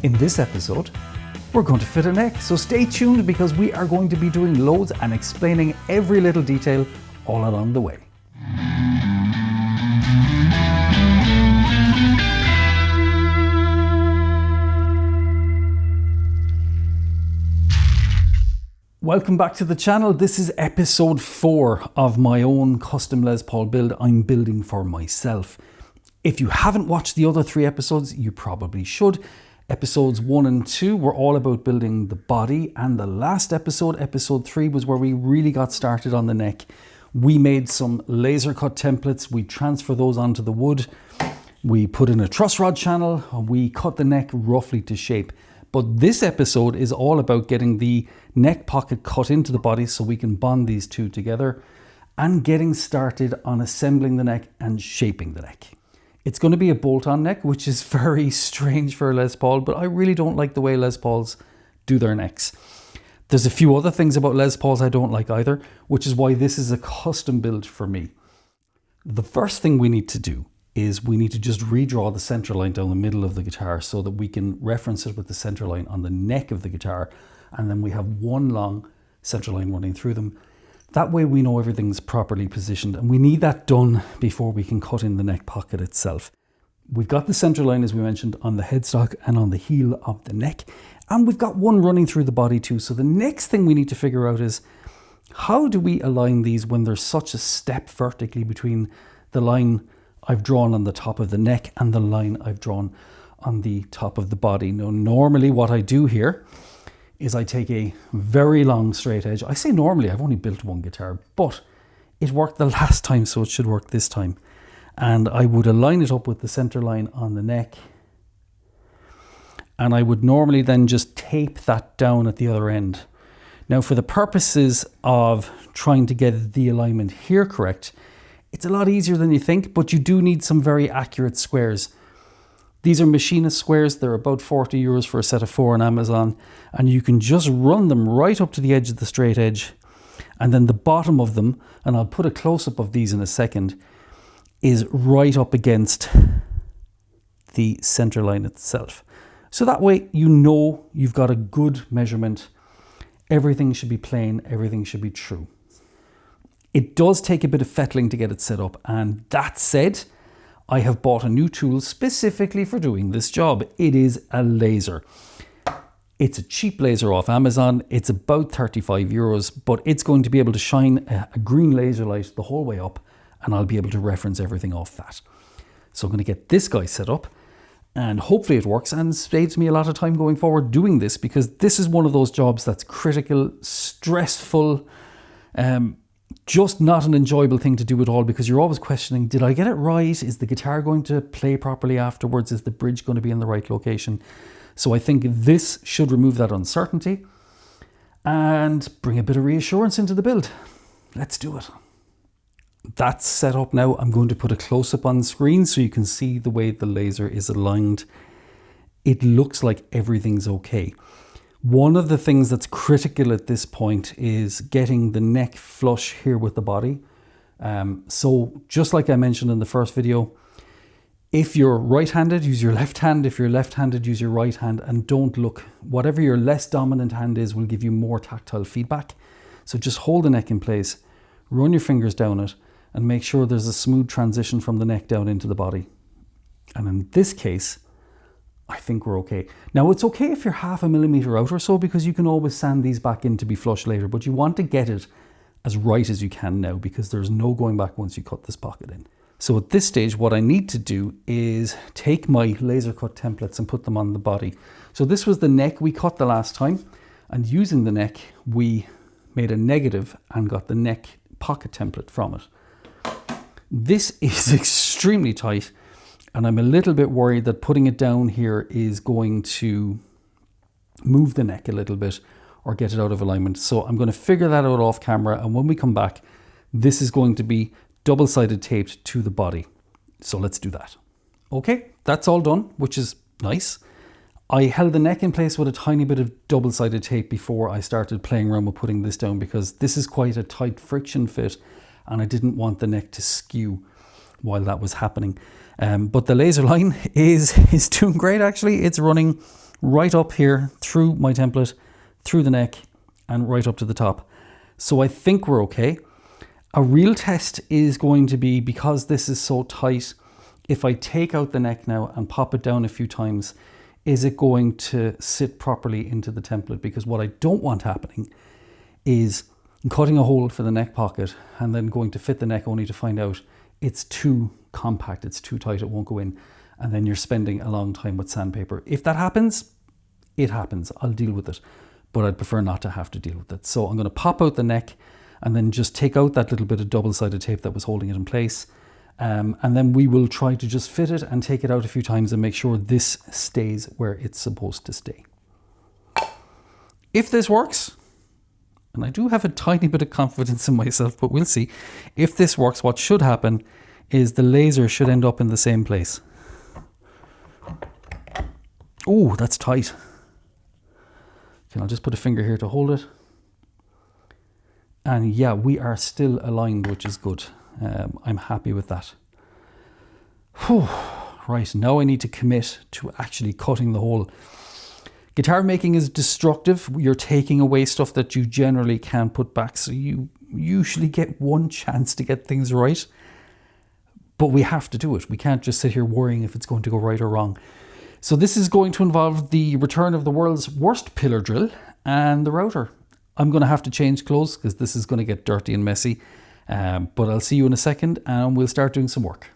In this episode, we're going to fit a neck, so stay tuned because we are going to be doing loads and explaining every little detail all along the way. Welcome back to the channel. This is episode 4 of my own custom Les Paul build I'm building for myself. If you haven't watched the other 3 episodes, you probably should. Episodes 1 and 2 were all about building the body, and the last episode, episode 3, was where we really got started on the neck. We made some laser cut templates, we transferred those onto the wood, we put in a truss rod channel, and we cut the neck roughly to shape. But this episode is all about getting the neck pocket cut into the body so we can bond these two together and getting started on assembling the neck and shaping the neck. It's going to be a bolt-on neck, which is very strange for a Les Paul, but I really don't like the way Les Pauls do their necks. There's a few other things about Les Pauls I don't like either, which is why this is a custom build for me. The first thing we need to do is we need to just redraw the center line down the middle of the guitar so that we can reference it with the center line on the neck of the guitar, and then we have one long center line running through them. That way we know everything's properly positioned, and we need that done before we can cut in the neck pocket itself. We've got the center line, as we mentioned, on the headstock and on the heel of the neck, and we've got one running through the body too. So the next thing we need to figure out is how do we align these when there's such a step vertically between the line I've drawn on the top of the neck and the line I've drawn on the top of the body. Now, normally what I do here is I take a very long straight edge. I say normally, I've only built one guitar, but it worked the last time, so it should work this time. And I would align it up with the center line on the neck. And I would normally then just tape that down at the other end. Now, for the purposes of trying to get the alignment here correct, it's a lot easier than you think, but you do need some very accurate squares. These are machinist squares. They're about €40 for a set of 4 on Amazon, and you can just run them right up to the edge of the straight edge. And then the bottom of them, and I'll put a close-up of these in a second, is right up against the center line itself. So that way you know you've got a good measurement. Everything should be plain, everything should be true. It does take a bit of fettling to get it set up, and that said, I have bought a new tool specifically for doing this job. It is a laser. It's a cheap laser off Amazon. It's about €35, but it's going to be able to shine a green laser light the whole way up, and I'll be able to reference everything off that. So I'm going to get this guy set up, and hopefully it works and saves me a lot of time going forward doing this, because this is one of those jobs that's critical, stressful, just not an enjoyable thing to do at all, because you're always questioning, did I get it right? Is the guitar going to play properly afterwards? Is the bridge going to be in the right location? So I think this should remove that uncertainty and bring a bit of reassurance into the build. Let's do it. That's set up now. I'm going to put a close-up on screen so you can see the way the laser is aligned. It looks like everything's okay. One of the things that's critical at this point is getting the neck flush here with the body. So just like I mentioned in the first video, if you're right-handed, use your left hand. If you're left-handed, use your right hand, and don't look. Whatever your less dominant hand is will give you more tactile feedback. So just hold the neck in place, run your fingers down it, and make sure there's a smooth transition from the neck down into the body. And in this case, I think we're okay. Now, it's okay if you're half a millimeter out or so, because you can always sand these back in to be flush later, but you want to get it as right as you can now, because there's no going back once you cut this pocket in. So at this stage, what I need to do is take my laser cut templates and put them on the body. So this was the neck we cut the last time, and using the neck, we made a negative and got the neck pocket template from it. This is extremely tight, and I'm a little bit worried that putting it down here is going to move the neck a little bit or get it out of alignment. So I'm going to figure that out off camera, and when we come back, this is going to be double-sided taped to the body. So let's do that. Okay, that's all done, which is nice. I held the neck in place with a tiny bit of double-sided tape before I started playing around with putting this down, because this is quite a tight friction fit and I didn't want the neck to skew while that was happening. But the laser line is doing great actually. It's running right up here through my template, through the neck, and right up to the top. So I think we're okay. A real test is going to be, because this is so tight, if I take out the neck now and pop it down a few times, is it going to sit properly into the template? Because what I don't want happening is cutting a hole for the neck pocket and then going to fit the neck only to find out it's too compact, it's too tight, it won't go in. And then you're spending a long time with sandpaper. If that happens, it happens. I'll deal with it, but I'd prefer not to have to deal with it. So I'm going to pop out the neck and then just take out that little bit of double-sided tape that was holding it in place. And then we will try to just fit it and take it out a few times and make sure this stays where it's supposed to stay. If this works, and I do have a tiny bit of confidence in myself, but we'll see. If this works, what should happen is the laser should end up in the same place. Oh, that's tight. Okay, I'll just put a finger here to hold it. And yeah, we are still aligned, which is good. I'm happy with that. Whew. Right, now I need to commit to actually cutting the hole. Guitar making is destructive. You're taking away stuff that you generally can't put back, so you usually get one chance to get things right. But we have to do it. We can't just sit here worrying if it's going to go right or wrong. So this is going to involve the return of the world's worst pillar drill and the router. I'm going to have to change clothes because this is going to get dirty and messy. But I'll see you in a second and we'll start doing some work.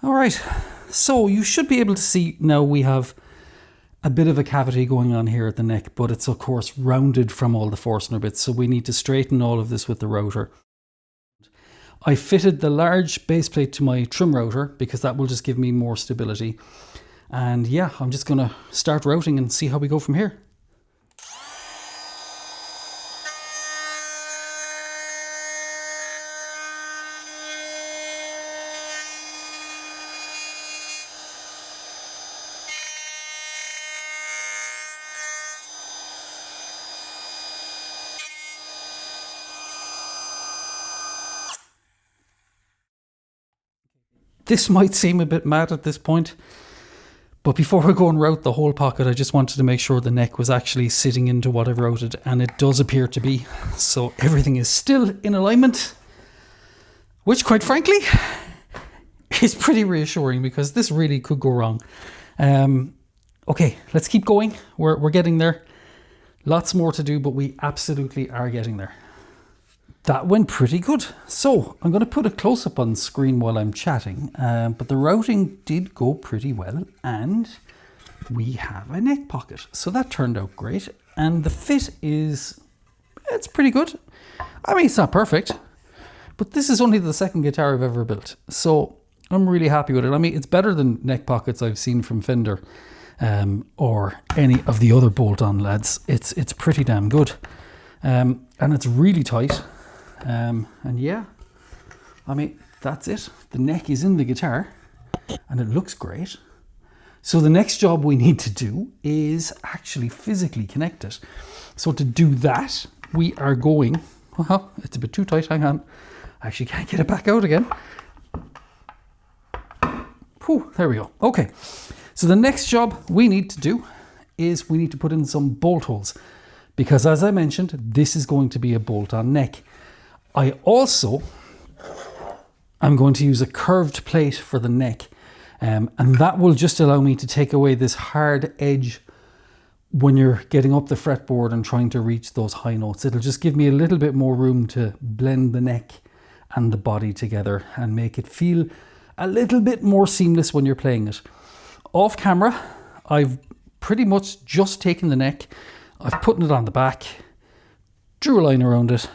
All right, so you should be able to see now we have a bit of a cavity going on here at the neck, but it's of course rounded from all the Forstner bits, so we need to straighten all of this with the router. I fitted the large base plate to my trim router because that will just give me more stability. And yeah, I'm just gonna start routing and see how we go from here. This might seem a bit mad at this point, but before we go and route the whole pocket, I just wanted to make sure the neck was actually sitting into what I've routed, and it does appear to be. So everything is still in alignment, which quite frankly is pretty reassuring because this really could go wrong. Okay, let's keep going. We're getting there. Lots more to do, but we absolutely are getting there. That went pretty good. So I'm going to put a close-up on screen while I'm chatting, but the routing did go pretty well and we have a neck pocket. So that turned out great. And the fit it's pretty good. I mean, it's not perfect, but this is only the second guitar I've ever built. So I'm really happy with it. I mean, it's better than neck pockets I've seen from Fender or any of the other bolt-on lads. It's pretty damn good. And it's really tight. And yeah, I mean, that's it. The neck is in the guitar and it looks great. So the next job we need to do is actually physically connect it. So to do that, we are going, well, it's a bit too tight, hang on. I actually can't get it back out again. Whew, there we go. Okay, so the next job we need to do is we need to put in some bolt holes because as I mentioned, this is going to be a bolt-on neck. I also am going to use a curved plate for the neck, and that will just allow me to take away this hard edge when you're getting up the fretboard and trying to reach those high notes. It'll just give me a little bit more room to blend the neck and the body together and make it feel a little bit more seamless when you're playing it. Off camera, I've pretty much just taken the neck, I've put it on the back, drew a line around it,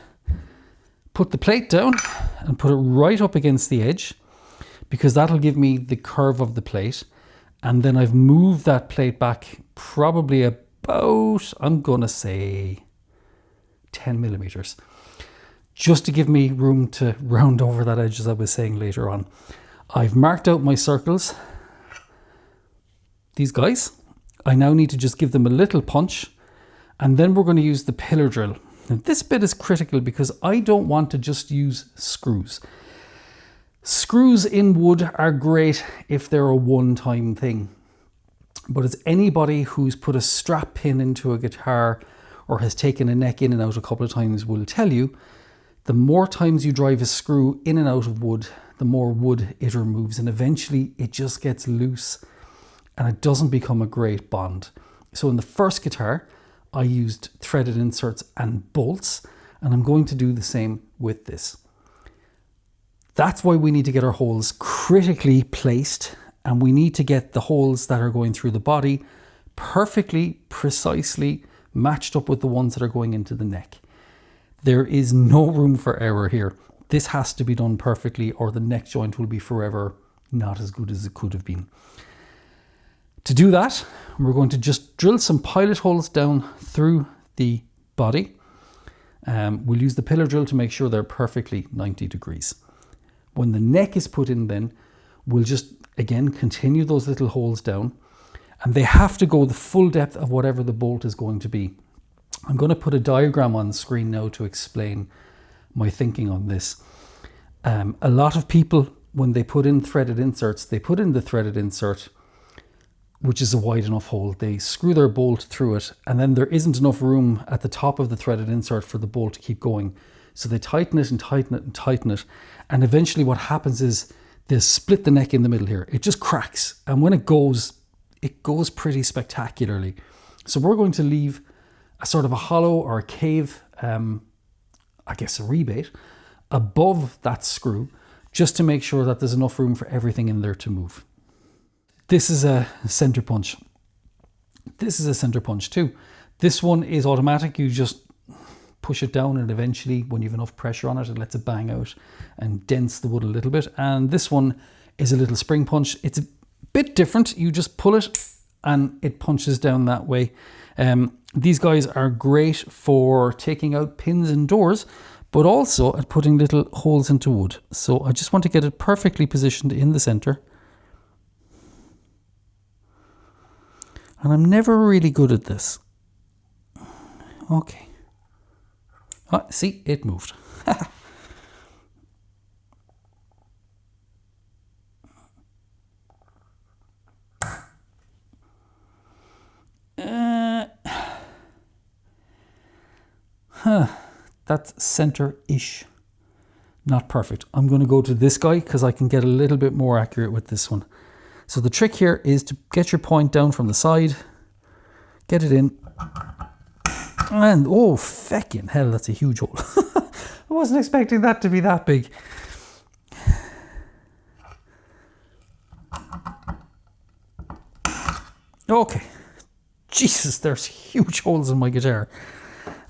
put the plate down and put it right up against the edge because that'll give me the curve of the plate. And then I've moved that plate back probably about, I'm gonna say 10 millimeters. just to give me room to round over that edge, as I was saying later on. I've marked out my circles. These guys, I now need to just give them a little punch, and then we're going to use the pillar drill. Now, this bit is critical because I don't want to just use screws. Screws in wood are great if they're a one-time thing. But as anybody who's put a strap pin into a guitar or has taken a neck in and out a couple of times will tell you, the more times you drive a screw in and out of wood, the more wood it removes, and eventually it just gets loose and it doesn't become a great bond. So in the first guitar, I used threaded inserts and bolts, and I'm going to do the same with this. That's why we need to get our holes critically placed, and we need to get the holes that are going through the body perfectly, precisely matched up with the ones that are going into the neck. There is no room for error here. This has to be done perfectly or the neck joint will be forever not as good as it could have been. To do that, we're going to just drill some pilot holes down through the body. We'll use the pillar drill to make sure they're perfectly 90 degrees. When the neck is put in then, we'll just, again, continue those little holes down, and they have to go the full depth of whatever the bolt is going to be. I'm going to put a diagram on the screen now to explain my thinking on this. A lot of people, when they put in threaded inserts, they put in the threaded insert, which is a wide enough hole. They screw their bolt through it, and then there isn't enough room at the top of the threaded insert for the bolt to keep going. So they tighten it and tighten it and tighten it. And eventually what happens is they split the neck in the middle here. It just cracks. And when it goes pretty spectacularly. So we're going to leave a sort of a hollow or a cave, I guess a rebate, above that screw, just to make sure that there's enough room for everything in there to move. This is a center punch. This is a center punch too. This one is automatic. You just push it down, and eventually when you have enough pressure on it, it lets it bang out and dents the wood a little bit. And this one is a little spring punch. It's a bit different. You just pull it and it punches down that way. These guys are great for taking out pins and doors, but also at putting little holes into wood. So I just want to get it perfectly positioned in the center. And I'm never really good at this. Okay. Oh, see, it moved. That's center-ish. Not perfect. I'm going to go to this guy because I can get a little bit more accurate with this one. So the trick here is to get your point down from the side, get it in, and oh, feckin' hell, that's a huge hole. I wasn't expecting that to be that big. Okay. Jesus, there's huge holes in my guitar.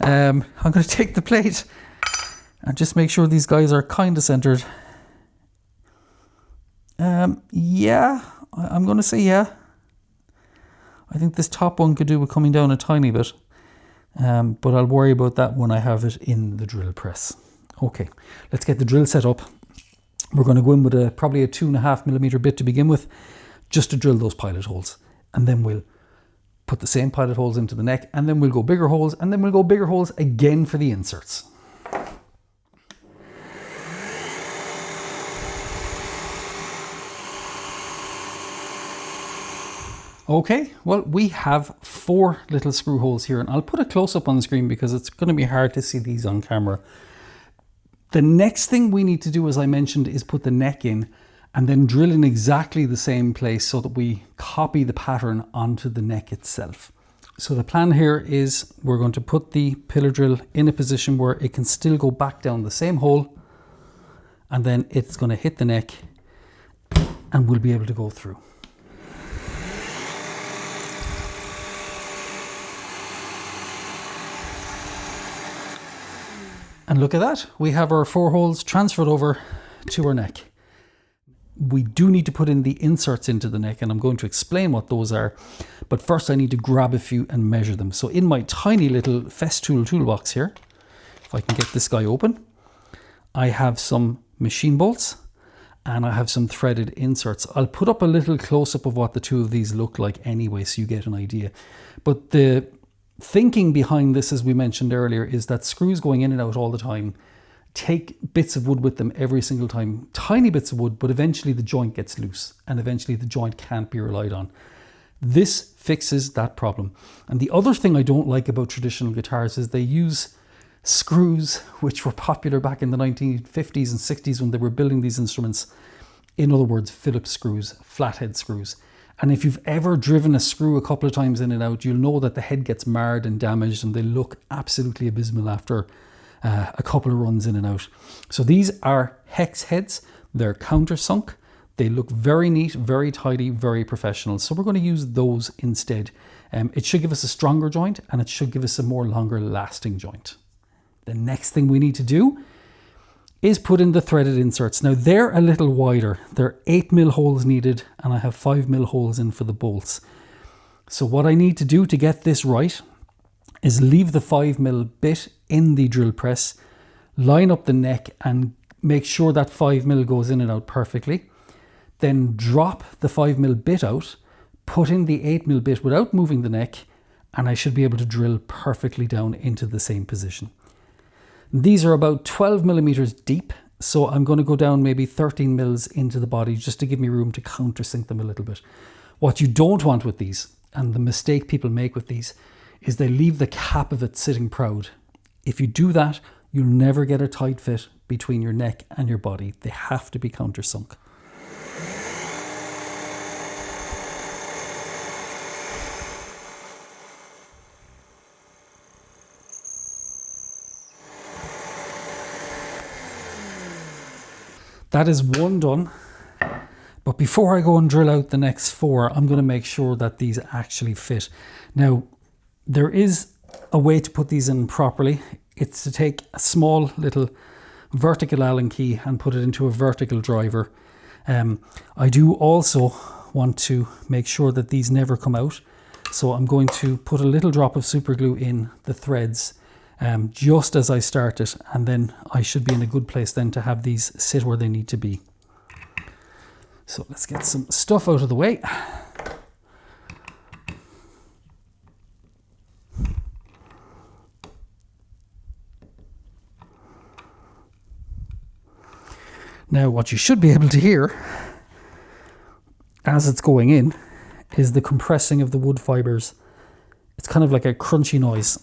I'm going to take the plate and just make sure these guys are kind of centered. Yeah, I'm going to say yeah. I think this top one could do with coming down a tiny bit. But I'll worry about that when I have it in the drill press. Okay, let's get the drill set up. We're going to go in with probably a 2.5mm bit to begin with, just to drill those pilot holes. And then we'll put the same pilot holes into the neck, and then we'll go bigger holes, and then we'll go bigger holes again for the inserts. Okay, well, we have 4 little screw holes here, and I'll put a close-up on the screen because it's going to be hard to see these on camera. The next thing we need to do, as I mentioned, is put the neck in and then drill in exactly the same place so that we copy the pattern onto the neck itself. So the plan here is we're going to put the pillar drill in a position where it can still go back down the same hole, and then it's going to hit the neck and we'll be able to go through. And look at that, we have our 4 holes transferred over to our neck. We do need to put in the inserts into the neck, and I'm going to explain what those are. But first I need to grab a few and measure them. So in my tiny little Festool toolbox here, if I can get this guy open, I have some machine bolts, and I have some threaded inserts. I'll put up a little close-up of what the two of these look like anyway, so you get an idea. But the thinking behind this, as we mentioned earlier, is that screws going in and out all the time take bits of wood with them every single time. Tiny bits of wood, but eventually the joint gets loose, and eventually the joint can't be relied on. This fixes that problem. And the other thing I don't like about traditional guitars is they use screws which were popular back in the 1950s and 60s when they were building these instruments. In other words, Phillips screws, flathead screws. And if you've ever driven a screw a couple of times in and out, you'll know that the head gets marred and damaged, and they look absolutely abysmal after a couple of runs in and out. So these are hex heads. They're countersunk. They look very neat, very tidy, very professional. So we're going to use those instead. It should give us a stronger joint, and it should give us a more longer lasting joint. The next thing we need to do is put in the threaded inserts. Now they're a little wider. There are 8mm holes needed, and I have 5mm holes in for the bolts. So what I need to do to get this right is leave the 5mm bit in the drill press, line up the neck and make sure that 5mm goes in and out perfectly. Then drop the 5mm bit out, put in the 8mm bit without moving the neck, and I should be able to drill perfectly down into the same position. These are about 12mm deep, so I'm going to go down maybe 13mm into the body just to give me room to countersink them a little bit. What you don't want with these, and the mistake people make with these, is they leave the cap of it sitting proud. If you do that, you'll never get a tight fit between your neck and your body. They have to be countersunk. That is one done, but before I go and drill out the next 4, I'm going to make sure that these actually fit. Now, there is a way to put these in properly. It's to take a small little vertical Allen key and put it into a vertical driver. I do also want to make sure that these never come out, so I'm going to put a little drop of super glue in the threads just as I start it, and then I should be in a good place then to have these sit where they need to be. So let's get some stuff out of the way. Now what you should be able to hear as it's going in is the compressing of the wood fibers. It's kind of like a crunchy noise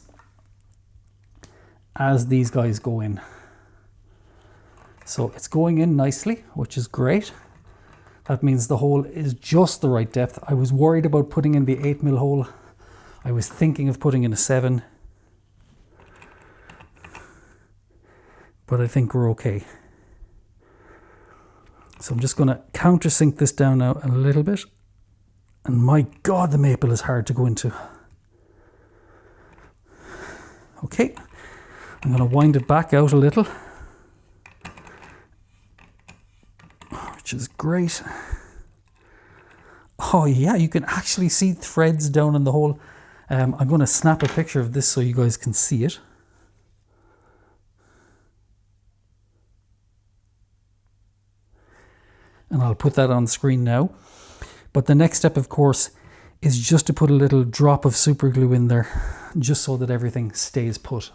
as these guys go in. So it's going in nicely, which is great. That means the hole is just the right depth. I was worried about putting in the 8mm hole. I was thinking of putting in a 7. But I think we're okay. So I'm just going to countersink this down now a little bit. And my God, the maple is hard to go into. Okay. I'm going to wind it back out a little, which is great. Oh yeah, you can actually see threads down in the hole. I'm going to snap a picture of this so you guys can see it. And I'll put that on the screen now. But the next step, of course, is just to put a little drop of super glue in there, just so that everything stays put.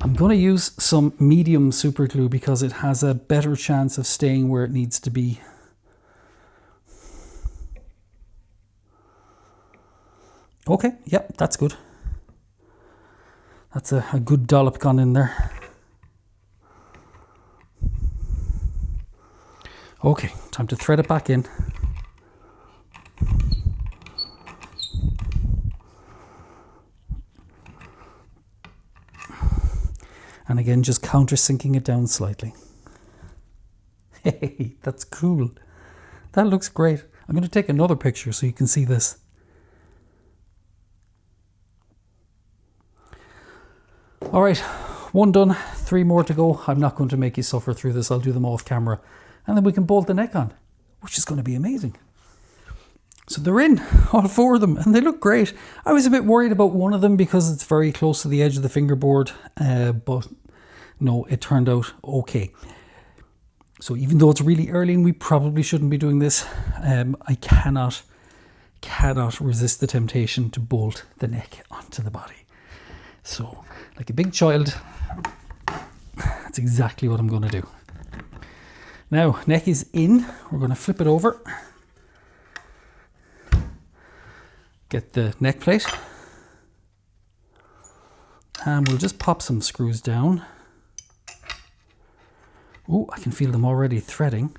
I'm going to use some medium super glue because it has a better chance of staying where it needs to be. Okay, yep, that's good. That's a good dollop gone in there. Okay, time to thread it back in. And again, just countersinking it down slightly. Hey, that's cool. That looks great. I'm going to take another picture so you can see this. All right, 1 done, 3 more to go. I'm not going to make you suffer through this. I'll do them off camera. And then we can bolt the neck on, which is going to be amazing. So they're in, all 4 of them, and they look great. I was a bit worried about one of them because it's very close to the edge of the fingerboard, but no, it turned out okay. So even though it's really early and we probably shouldn't be doing this, I cannot resist the temptation to bolt the neck onto the body. So, like a big child, that's exactly what I'm going to do. Now, neck is in. We're going to flip it over. Get the neck plate. And we'll just pop some screws down. Oh, I can feel them already threading.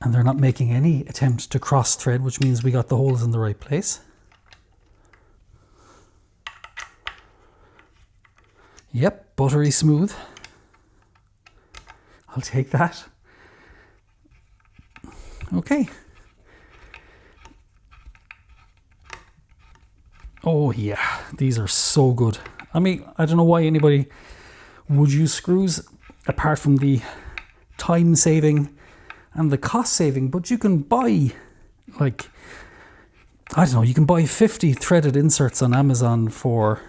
And they're not making any attempt to cross thread, which means we got the holes in the right place. Yep, buttery smooth. I'll take that. Okay. Oh yeah, these are so good. I mean, I don't know why anybody would use screws apart from the time saving and the cost saving, but you can buy, like, I don't know, you can buy 50 threaded inserts on Amazon for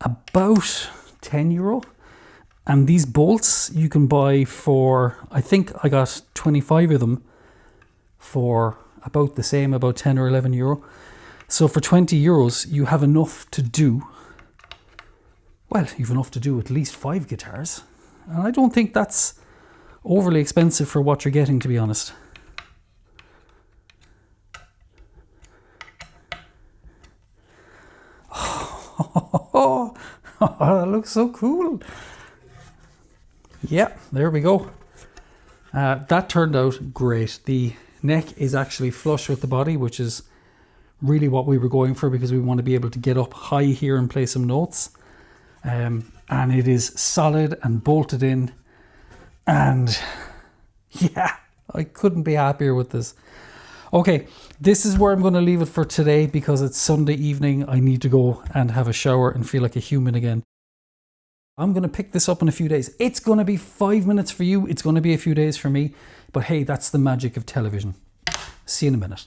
about €10. And these bolts you can buy for, I think I got 25 of them for about the same, about 10 or €11. So for €20, you have enough to do, well, you've enough to do at least 5 guitars. And I don't think that's overly expensive for what you're getting, to be honest. Oh, that looks so cool. Yeah, there we go. That turned out great. The neck is actually flush with the body, which is really what we were going for because we want to be able to get up high here and play some notes. And it is solid and bolted in. And yeah, I couldn't be happier with this. Okay, this is where I'm going to leave it for today because it's Sunday evening. I need to go and have a shower and feel like a human again. I'm going to pick this up in a few days. It's going to be 5 minutes for you. It's going to be a few days for me. But hey, that's the magic of television. See you in a minute.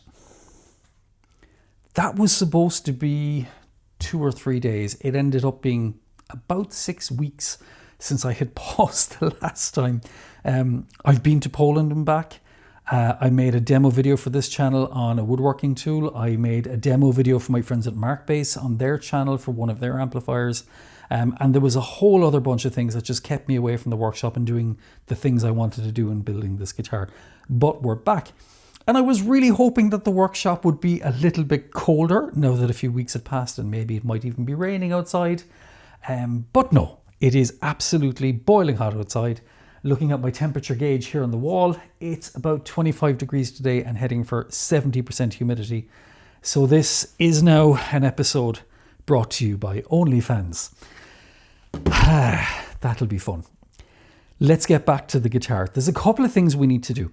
That was supposed to be 2 or 3 days. It ended up being about 6 weeks since I had paused the last time. I've been to Poland and back. I made a demo video for this channel on a woodworking tool. I made a demo video for my friends at Markbase on their channel for one of their amplifiers. And there was a whole other bunch of things that just kept me away from the workshop and doing the things I wanted to do in building this guitar. But we're back. And I was really hoping that the workshop would be a little bit colder now that a few weeks have passed and maybe it might even be raining outside. But no, it is absolutely boiling hot outside. Looking at my temperature gauge here on the wall, it's about 25 degrees today and heading for 70% humidity. So this is now an episode brought to you by OnlyFans. That'll be fun. Let's get back to the guitar. There's a couple of things we need to do.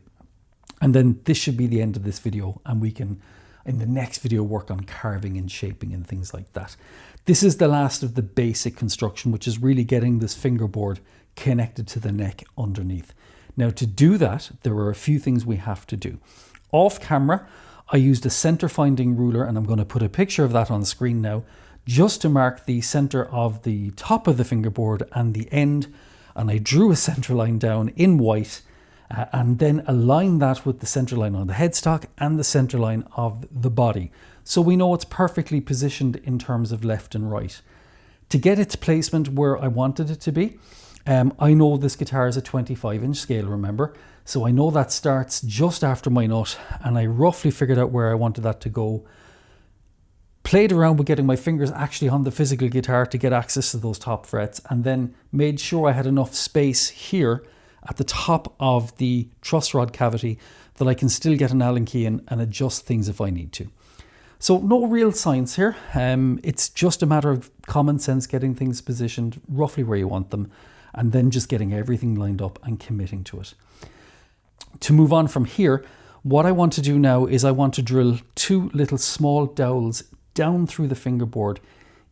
And then this should be the end of this video and we can, in the next video, work on carving and shaping and things like that. This is the last of the basic construction, which is really getting this fingerboard connected to the neck underneath. Now to do that, there are a few things we have to do. Off camera, I used a center finding ruler and I'm going to put a picture of that on the screen now, just to mark the center of the top of the fingerboard and the end. And I drew a center line down in white and then align that with the center line on the headstock and the center line of the body. So we know it's perfectly positioned in terms of left and right. To get its placement where I wanted it to be, I know this guitar is a 25-inch scale, remember? So I know that starts just after my nut and I roughly figured out where I wanted that to go. Played around with getting my fingers actually on the physical guitar to get access to those top frets and then made sure I had enough space here at the top of the truss rod cavity that I can still get an Allen key in and adjust things if I need to. So no real science here. It's just a matter of common sense, getting things positioned roughly where you want them and then just getting everything lined up and committing to it. To move on from here, what I want to do now is I want to drill 2 little small dowels down through the fingerboard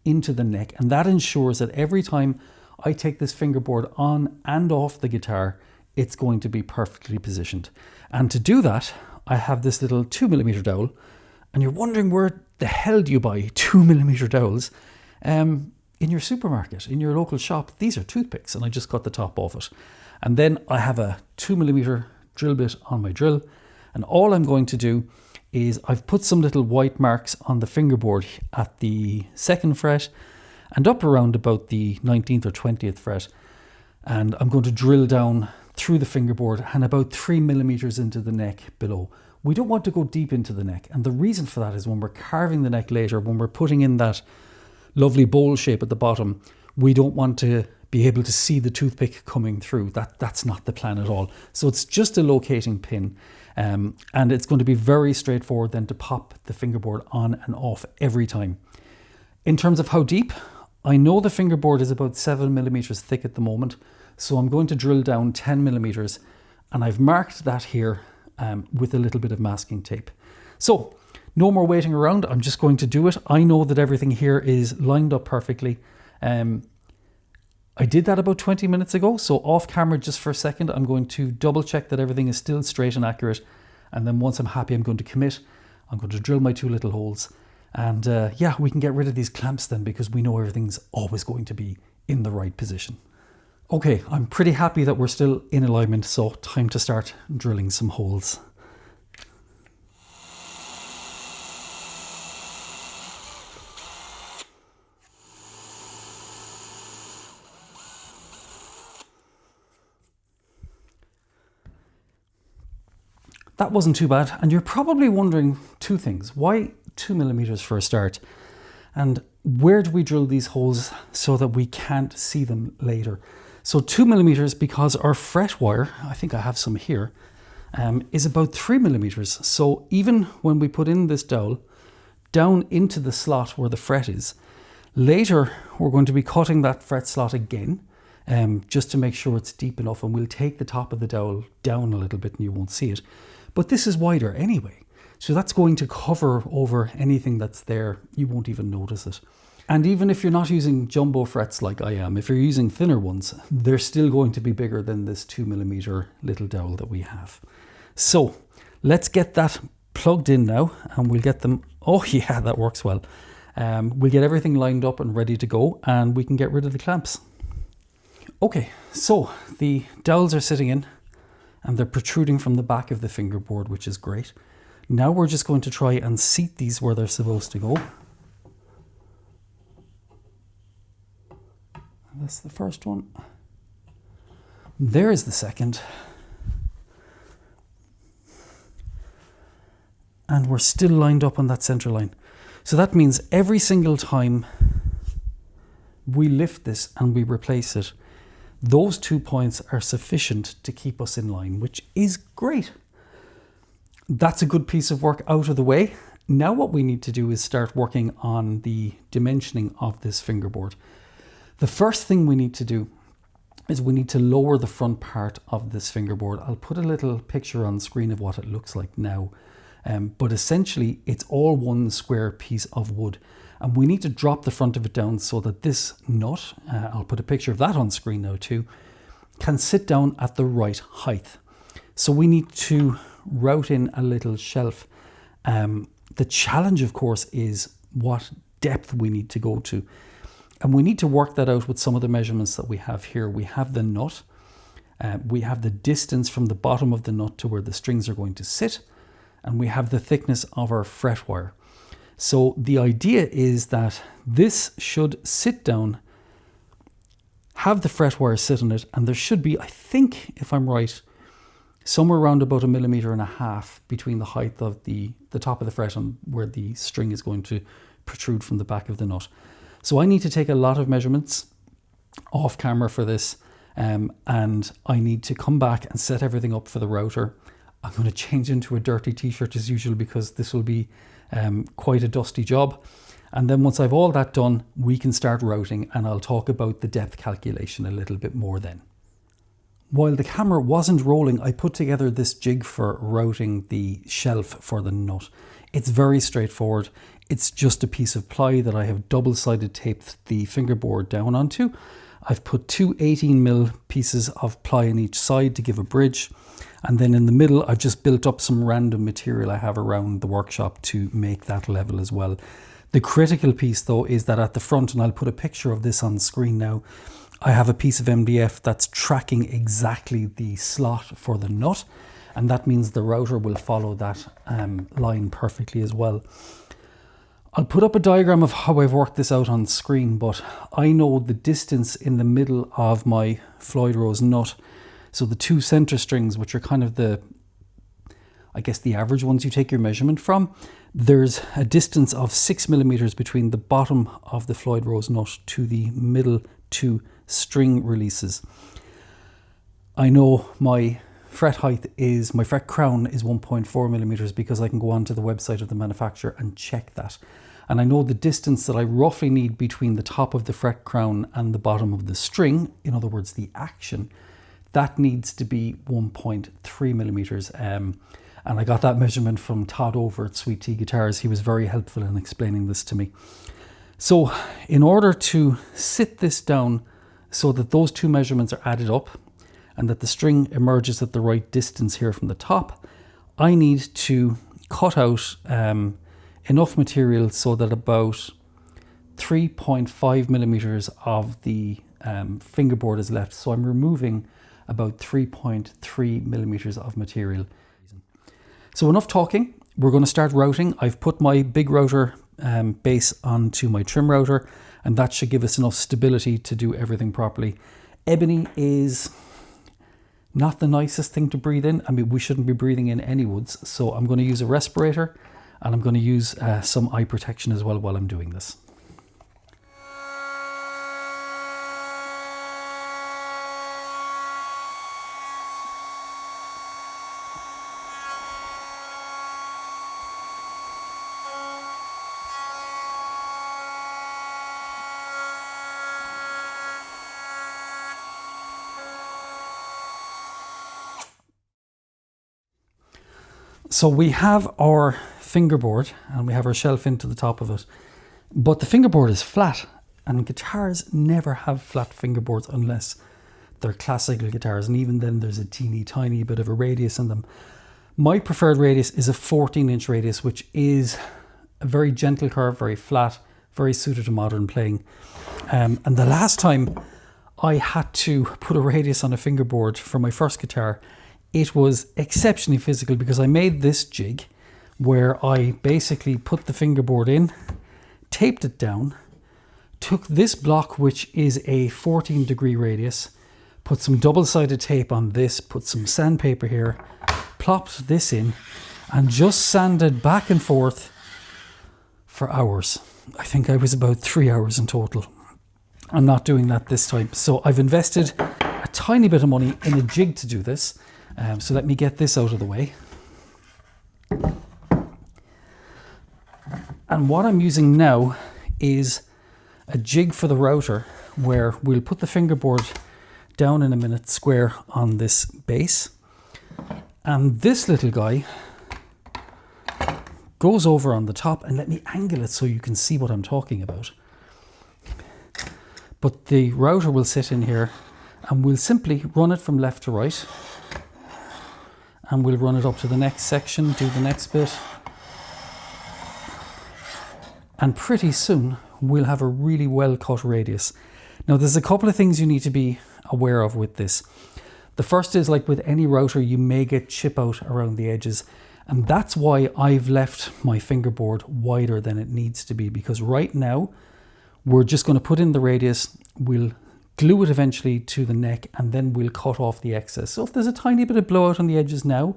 into the neck, and that ensures that every time I take this fingerboard on and off the guitar, it's going to be perfectly positioned. And to do that, I have this little 2mm dowel And you're wondering where the hell do you buy 2mm dowels? In your supermarket, in your local shop. These are toothpicks, and I just got the top off it. And then I have a 2mm drill bit on my drill, and all I'm going to do is I've put some little white marks on the fingerboard at the 2nd fret and up around about the 19th or 20th fret, and I'm going to drill down through the fingerboard and about 3mm into the neck below. We don't want to go deep into the neck, and the reason for that is when we're carving the neck later, when we're putting in that lovely bowl shape at the bottom, we don't want to be able to see the toothpick coming through. That's not the plan at all. So it's just a locating pin, and it's going to be very straightforward then to pop the fingerboard on and off every time. In terms of how deep, I know the fingerboard is about 7mm thick at the moment, so I'm going to drill down 10mm, and I've marked that here with a little bit of masking tape. So no more waiting around, I'm just going to do it. I know that everything here is lined up perfectly. I did that about 20 minutes ago, so off camera just for a second, I'm going to double check that everything is still straight and accurate. And then once I'm happy, I'm going to commit. I'm going to drill my 2 little holes. And yeah, we can get rid of these clamps then, because we know everything's always going to be in the right position. Okay, I'm pretty happy that we're still in alignment, so time to start drilling some holes. That wasn't too bad, and you're probably wondering 2 things. Why 2mm for a start? And where do we drill these holes so that we can't see them later? So 2mm because our fret wire, I think I have some here, is about 3mm. So even when we put in this dowel down into the slot where the fret is, later we're going to be cutting that fret slot again, just to make sure it's deep enough, and we'll take the top of the dowel down a little bit and you won't see it. But this is wider anyway, so that's going to cover over anything that's there. You won't even notice it. And even if you're not using jumbo frets like I am, if you're using thinner ones, they're still going to be bigger than this 2mm little dowel that we have. So let's get that plugged in now, and we'll get them, oh yeah, that works well. We'll get everything lined up and ready to go, and we can get rid of the clamps. Okay, so the dowels are sitting in, and they're protruding from the back of the fingerboard, which is great. Now we're just going to try and seat these where they're supposed to go. That's the first one. There's the second. And we're still lined up on that center line. So that means every single time we lift this and we replace it, those 2 points are sufficient to keep us in line, which is great. That's a good piece of work out of the way. Now what we need to do is start working on the dimensioning of this fingerboard. The first thing we need to do is we need to lower the front part of this fingerboard. I'll put a little picture on screen of what it looks like now. But essentially it's all one square piece of wood. And we need to drop the front of it down so that this nut, I'll put a picture of that on screen now too, can sit down at the right height. So we need to route in a little shelf. The challenge, of course, is what depth we need to go to. And we need to work that out with some of the measurements that we have here. We have the nut, we have the distance from the bottom of the nut to where the strings are going to sit, and we have the thickness of our fret wire. So the idea is that this should sit down, have the fret wire sit on it, and there should be, I think, if I'm right, somewhere around about 1.5 millimeters between the height of the top of the fret and where the string is going to protrude from the back of the nut. So I need to take a lot of measurements off camera for this, and I need to come back and set everything up for the router. I'm going to change into a dirty t-shirt as usual because this will be quite a dusty job. And then once I've all that done, we can start routing, and I'll talk about the depth calculation a little bit more then. While the camera wasn't rolling, I put together this jig for routing the shelf for the nut. It's very straightforward. It's just a piece of ply that I have double-sided taped the fingerboard down onto. I've put two 18mm pieces of ply on each side to give a bridge. And then in the middle, I've just built up some random material I have around the workshop to make that level as well. The critical piece though is that at the front, and I'll put a picture of this on screen now, I have a piece of MDF that's tracking exactly the slot for the nut. And that means the router will follow that line perfectly as well. I'll put up a diagram of how I've worked this out on screen, but I know the distance in the middle of my Floyd Rose nut. So the two center strings, which are kind of the, I guess, the average ones you take your measurement from, there's a distance of 6 millimeters between the bottom of the Floyd Rose nut to the middle two string releases. I know my fret height is, my fret crown is 1.4 millimeters because I can go onto the website of the manufacturer and check that. And I know the distance that I roughly need between the top of the fret crown and the bottom of the string, in other words, the action, that needs to be 1.3 millimeters. And I got that measurement from Todd over at Sweet Tea Guitars. He was very helpful in explaining this to me. So in order to sit this down so that those two measurements are added up, and that the string emerges at the right distance here from the top, I need to cut out enough material so that about 3.5 millimeters of the fingerboard is left. So I'm removing about 3.3 millimeters of material. So enough talking, we're going to start routing. I've put my big router base onto my trim router, and that should give us enough stability to do everything properly. Ebony is not the nicest thing to breathe in. I mean, we shouldn't be breathing in any woods. So I'm going to use a respirator, and I'm going to use some eye protection as well while I'm doing this. So we have our fingerboard and we have our shelf into the top of it, but the fingerboard is flat, and guitars never have flat fingerboards unless they're classical guitars, and even then there's a teeny tiny bit of a radius in them. My preferred radius is a 14-inch radius, which is a very gentle curve, very flat, very suited to modern playing. And the last time I had to put a radius on a fingerboard for my first guitar, it was exceptionally physical because I made this jig where I basically put the fingerboard in, taped it down, took this block, which is a 14-degree radius, put some double-sided tape on this, put some sandpaper here, plopped this in, and just sanded back and forth for hours. I think I was about 3 hours in total. I'm not doing that this time. So I've invested a tiny bit of money in a jig to do this. So let me get this out of the way. And what I'm using now is a jig for the router, where we'll put the fingerboard down in a minute square on this base. And this little guy goes over on the top, and let me angle it so you can see what I'm talking about. But the router will sit in here, and we'll simply run it from left to right. And we'll run it up to the next section, do the next bit. And pretty soon we'll have a really well cut radius. Now there's a couple of things you need to be aware of with this. The first is, like with any router, you may get chip out around the edges. And that's why I've left my fingerboard wider than it needs to be, because right now we're just going to put in the radius, we'll glue it eventually to the neck, and then we'll cut off the excess. So if there's a tiny bit of blowout on the edges now,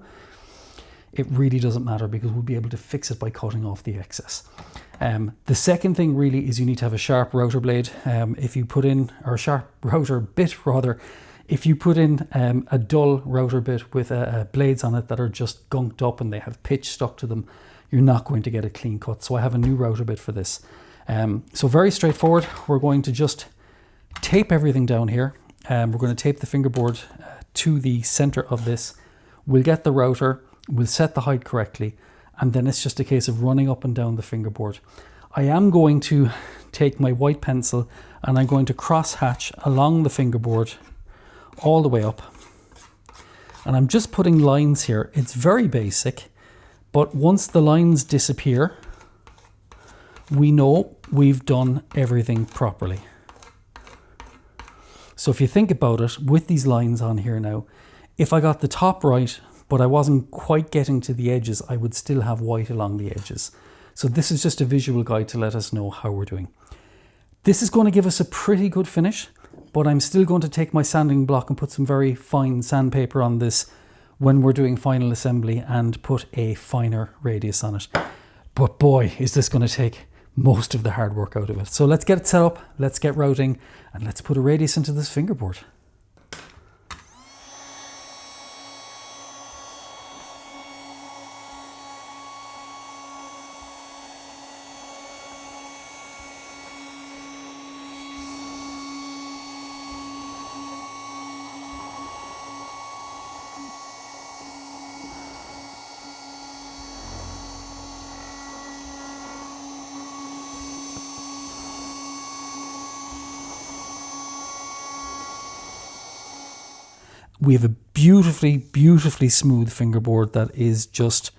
it really doesn't matter because we'll be able to fix it by cutting off the excess. The second thing really is you need to have a sharp router blade. If you put in, or a sharp router bit rather, if you put in a dull router bit with blades on it that are just gunked up and they have pitch stuck to them, you're not going to get a clean cut. So I have a new router bit for this. So very straightforward. We're going to just tape everything down here. We're going to tape the fingerboard to the center of this. We'll get the router, we'll set the height correctly, and then it's just a case of running up and down the fingerboard. I am going to take my white pencil and I'm going to cross hatch along the fingerboard all the way up. And I'm just putting lines here. It's very basic, but once the lines disappear, we know we've done everything properly. So if you think about it, with these lines on here now, if I got the top right, but I wasn't quite getting to the edges, I would still have white along the edges. So this is just a visual guide to let us know how we're doing. This is going to give us a pretty good finish, but I'm still going to take my sanding block and put some very fine sandpaper on this when we're doing final assembly and put a finer radius on it. But boy, is this going to take most of the hard work out of it. So let's get it set up, let's get routing, and let's put a radius into this fingerboard. We have a beautifully, beautifully smooth fingerboard that is just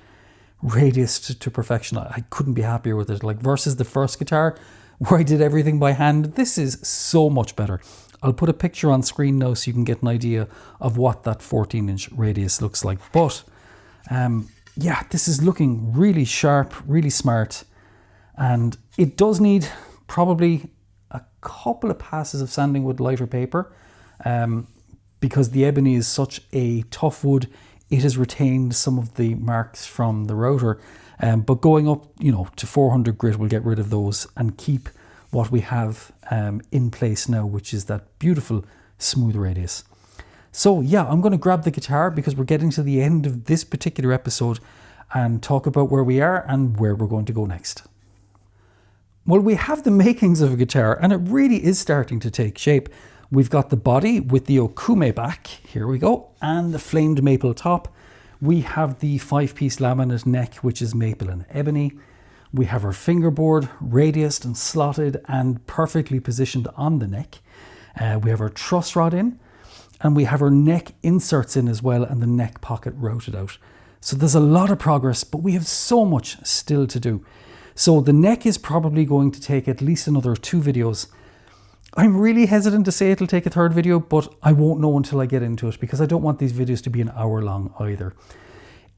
radius to perfection. I couldn't be happier with it. Like versus the first guitar where I did everything by hand, this is so much better. I'll put a picture on screen now so you can get an idea of what that 14-inch radius looks like. But yeah, this is looking really sharp, really smart. And it does need probably a couple of passes of sanding with lighter paper. Because the ebony is such a tough wood, it has retained some of the marks from the router. But going up, you know, to 400 grit, we'll get rid of those and keep what we have in place now, which is that beautiful smooth radius. So yeah, I'm going to grab the guitar because we're getting to the end of this particular episode and talk about where we are and where we're going to go next. Well, we have the makings of a guitar and it really is starting to take shape. We've got the body with the okume back, here we go, and the flamed maple top. We have the 5-piece laminate neck, which is maple and ebony. We have our fingerboard, radiused and slotted and perfectly positioned on the neck. We have our truss rod in, and we have our neck inserts in as well, and the neck pocket routed out. So there's a lot of progress, but we have so much still to do. So the neck is probably going to take at least another 2 videos. I'm really hesitant to say it'll take a 3rd video, but I won't know until I get into it because I don't want these videos to be an hour long either.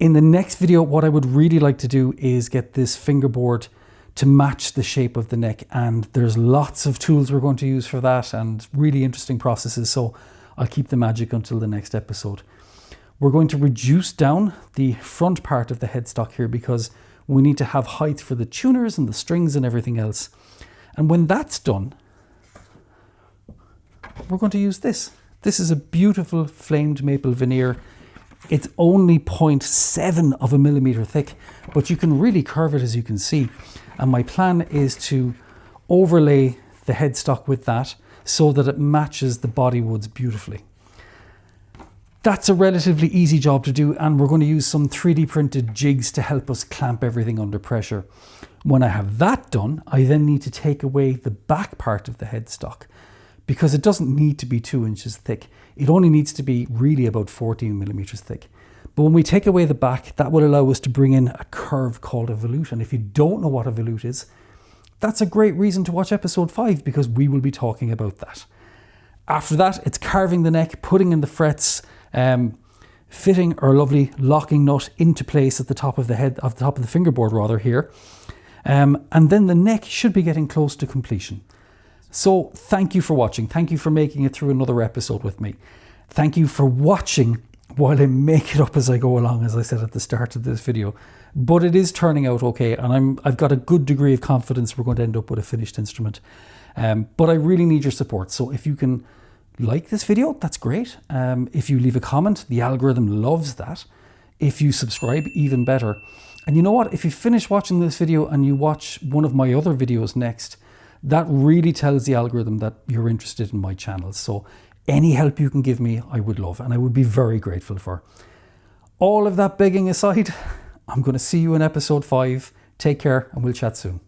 In the next video, what I would really like to do is get this fingerboard to match the shape of the neck, and there's lots of tools we're going to use for that and really interesting processes, so I'll keep the magic until the next episode. We're going to reduce down the front part of the headstock here because we need to have height for the tuners and the strings and everything else. And when that's done, we're going to use this. This is a beautiful flamed maple veneer. It's only 0.7 of a millimeter thick, but you can really curve it as you can see. And my plan is to overlay the headstock with that so that it matches the body woods beautifully. That's a relatively easy job to do, and we're going to use some 3D printed jigs to help us clamp everything under pressure. When I have that done, I then need to take away the back part of the headstock, because it doesn't need to be 2 inches thick. It only needs to be really about 14 millimeters thick. But when we take away the back, that will allow us to bring in a curve called a volute. And if you don't know what a volute is, that's a great reason to watch episode 5, because we will be talking about that. After that, it's carving the neck, putting in the frets, fitting our lovely locking nut into place at the top of the head, of the top of the fingerboard rather here. And then the neck should be getting close to completion. So thank you for watching. Thank you for making it through another episode with me. Thank you for watching while I make it up as I go along, as I said at the start of this video. But it is turning out okay, and I've got a good degree of confidence we're going to end up with a finished instrument. But I really need your support. So if you can like this video, that's great. If you leave a comment, the algorithm loves that. If you subscribe, even better. And you know what? If you finish watching this video and you watch one of my other videos next, that really tells the algorithm that you're interested in my channel. So any help you can give me, I would love, and I would be very grateful for. All of that begging aside, I'm going to see you in episode 5. Take care, and we'll chat soon.